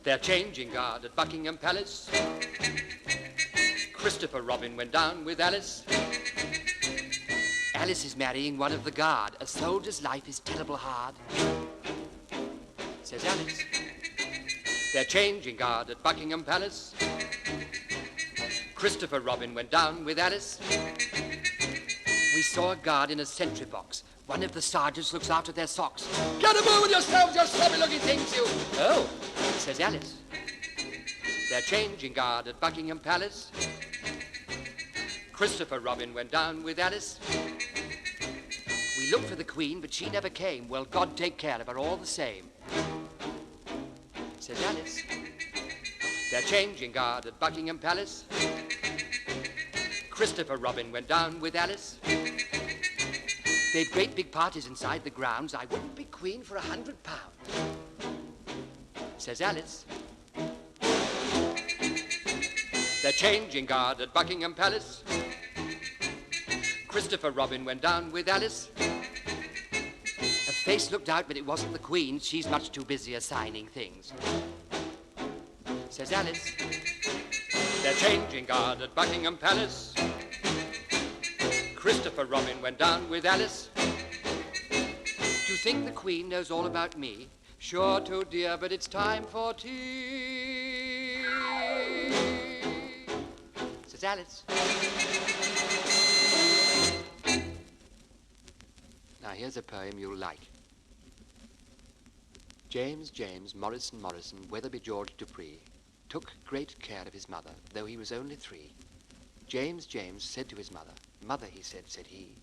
They're changing guard at Buckingham Palace. Christopher Robin went down with Alice. Alice is marrying one of the guard. A soldier's life is terrible hard, says Alice. They're changing guard at Buckingham Palace. Christopher Robin went down with Alice. We saw a guard in a sentry box. One of the sergeants looks after their socks. Get a move with yourselves, you sloppy-looking things, you! Oh, says Alice. They're changing guard at Buckingham Palace. Christopher Robin went down with Alice. We looked for the Queen, but she never came. Well, God take care of her all the same, says Alice. They're changing guard at Buckingham Palace. Christopher Robin went down with Alice. They've great big parties inside the grounds. I wouldn't be Queen for £100, says Alice. They're changing guard at Buckingham Palace. Christopher Robin went down with Alice. Her face looked out, but it wasn't the Queen. She's much too busy assigning things, says Alice. They're changing guard at Buckingham Palace. Christopher Robin went down with Alice. Do you think the Queen knows all about me? Sure to, dear, but it's time for tea, says Alice. Now here's a poem you'll like. James Morrison, Weatherby George Dupree, took great care of his mother, though he was only 3. James said to his mother, "Mother," he said he,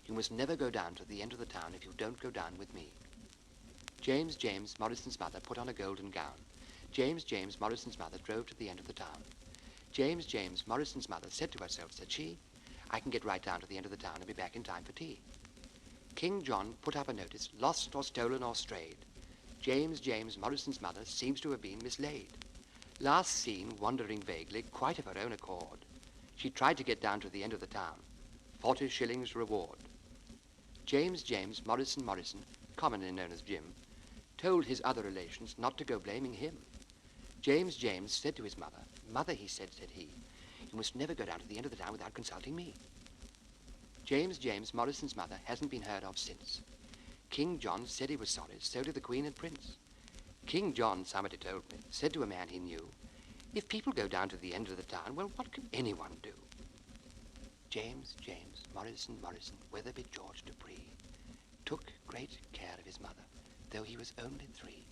"you must never go down to the end of the town if you don't go down with me." James Morrison's mother put on a golden gown. James Morrison's mother drove to the end of the town. James Morrison's mother said to herself, said she, "I can get right down to the end of the town and be back in time for tea." King John put up a notice, "Lost or stolen or strayed." James Morrison's mother seems to have been mislaid. Last seen wandering vaguely, quite of her own accord. She tried to get down to the end of the town. 40 shillings reward. James Morrison, commonly known as Jim, told his other relations not to go blaming him. James said to his mother, "Mother," he said he, "you must never go down to the end of the town without consulting me." James Morrison's mother hasn't been heard of since. King John said he was sorry, so did the Queen and Prince. King John, somebody told me, said to a man he knew, "If people go down to the end of the town, well, what can anyone do?" James Morrison, Weatherby George Dupree, took great care of his mother, though he was only 3.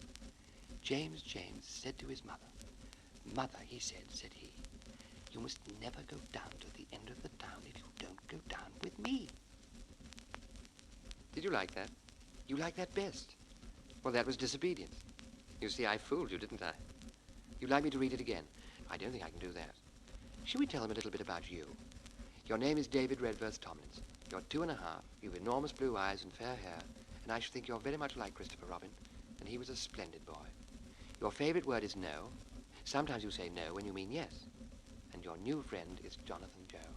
James said to his mother, "Mother," he said he, "you must never go down to the end of the town if you don't go down with me." Did you like that? You liked that best? Well, that was disobedience. You see, I fooled you, didn't I? You'd like me to read it again? I don't think I can do that. Shall we tell them a little bit about you? Your name is David Redverse Tomlins. You're 2½, you've enormous blue eyes and fair hair, and I should think you're very much like Christopher Robin, and he was a splendid boy. Your favorite word is no. Sometimes you say no when you mean yes. And your new friend is Jonathan Joe.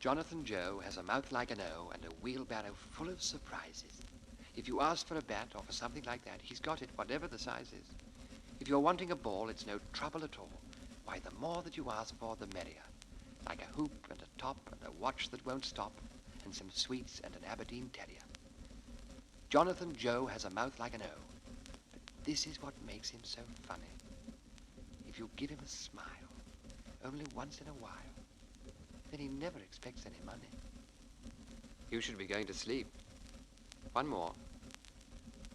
Jonathan Joe has a mouth like an O and a wheelbarrow full of surprises. If you ask for a bat or for something like that, he's got it, whatever the size is. If you're wanting a ball, it's no trouble at all. Why, the more that you ask for, the merrier. Like a hoop and a top and a watch that won't stop, and some sweets and an Aberdeen Terrier. Jonathan Joe has a mouth like an O. But this is what makes him so funny. If you give him a smile, only once in a while, then he never expects any money. You should be going to sleep. One more.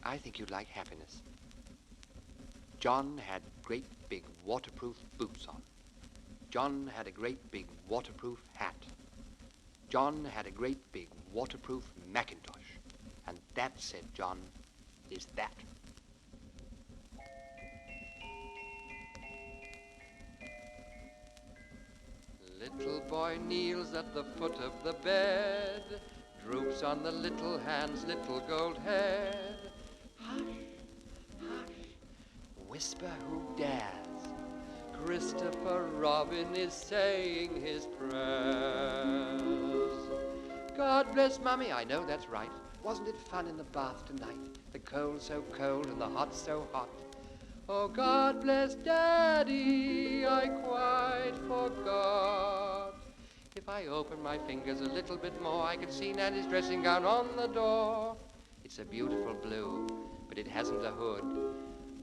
I think you'd like happiness. John had great big waterproof boots on. John had a great big waterproof hat. John had a great big waterproof Macintosh. And that, said John, is that. Little boy kneels at the foot of the bed, droops on the little hand's little gold head. Hush, hush, whisper who dares. Christopher Robin is saying his prayers. God bless Mummy, I know that's right. Wasn't it fun in the bath tonight? The cold so cold and the hot so hot. Oh, God bless Daddy, I quite forgot. If I open my fingers a little bit more, I can see Nanny's dressing gown on the door. It's a beautiful blue, but it hasn't a hood.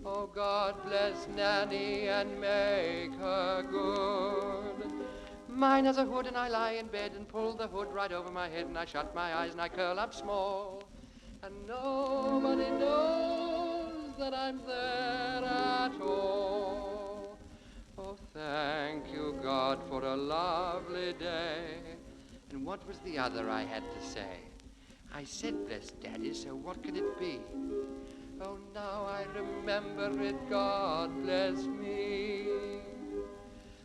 Oh, God bless Nanny and make her good. Mine has a hood and I lie in bed and pull the hood right over my head and I shut my eyes and I curl up small. And nobody knows that I'm there at all. Oh, thank you, God, for a lovely day. And what was the other I had to say? I said, bless Daddy, so what can it be? Oh, now I remember it, God bless me.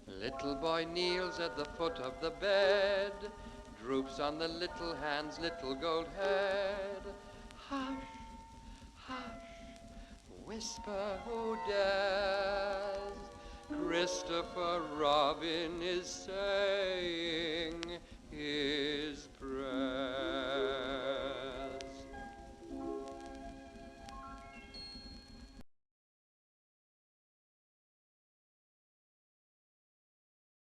Little boy kneels at the foot of the bed, droops on the little hand's little gold head. Hush, hush, whisper who dares, Christopher Robin is